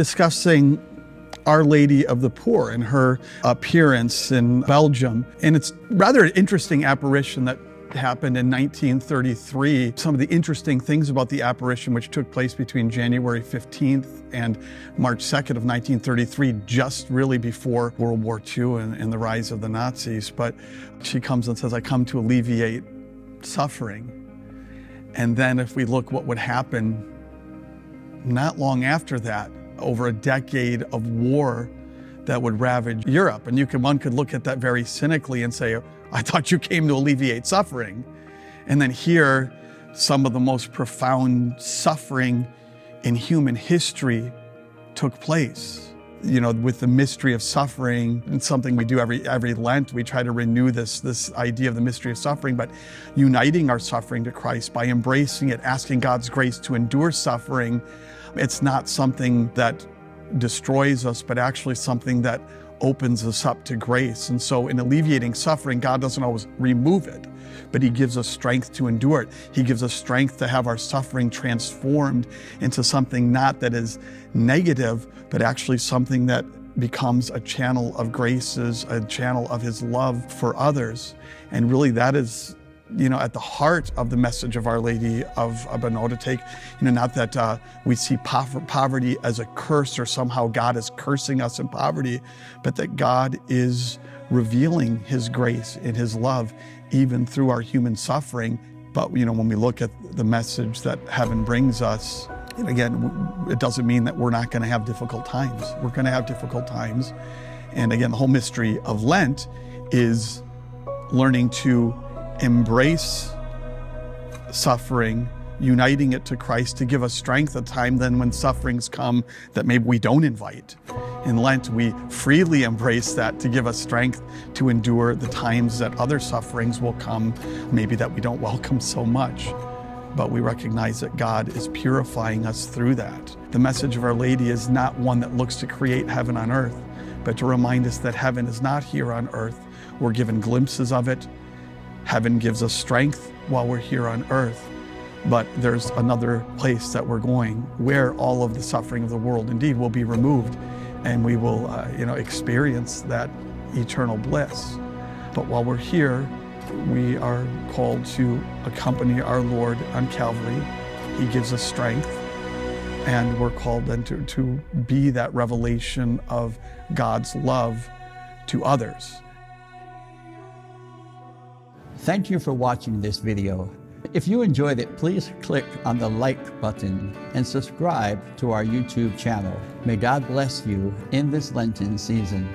discussing Our Lady of the Poor and her appearance in Belgium. And it's rather an interesting apparition that happened in 1933. Some of the interesting things about the apparition, which took place between January 15th and March 2nd of 1933, just really before World War II and the rise of the Nazis. But she comes and says, "I come to alleviate suffering." And then if we look what would happen not long after that, over a decade of war that would ravage Europe. And one could look at that very cynically and say, "I thought you came to alleviate suffering." And then here, some of the most profound suffering in human history took place. You know, with the mystery of suffering, and something we do every Lent, we try to renew this idea of the mystery of suffering, but uniting our suffering to Christ by embracing it, asking God's grace to endure suffering. It's not something that destroys us, but actually something that opens us up to grace. And so in alleviating suffering, God doesn't always remove it, but He gives us strength to endure it. He gives us strength to have our suffering transformed into something not that is negative, but actually something that becomes a channel of graces, a channel of His love for others. And really that is, at the heart of the message of Our Lady of Mercedarians, to take, not that we see poverty as a curse or somehow God is cursing us in poverty, but that God is revealing His grace and His love even through our human suffering. But, when we look at the message that heaven brings us, again, it doesn't mean that we're not going to have difficult times. We're going to have difficult times. And again, the whole mystery of Lent is learning to embrace suffering, uniting it to Christ to give us strength at a time then when sufferings come that maybe we don't invite. In Lent, we freely embrace that to give us strength to endure the times that other sufferings will come, maybe that we don't welcome so much. But we recognize that God is purifying us through that. The message of Our Lady is not one that looks to create heaven on earth, but to remind us that heaven is not here on earth. We're given glimpses of it. Heaven gives us strength while we're here on earth, but there's another place that we're going where all of the suffering of the world indeed will be removed, and we will, experience that eternal bliss. But while we're here, we are called to accompany our Lord on Calvary. He gives us strength, and we're called then to be that revelation of God's love to others. Thank you for watching this video. If you enjoyed it, please click on the like button and subscribe to our YouTube channel. May God bless you in this Lenten season.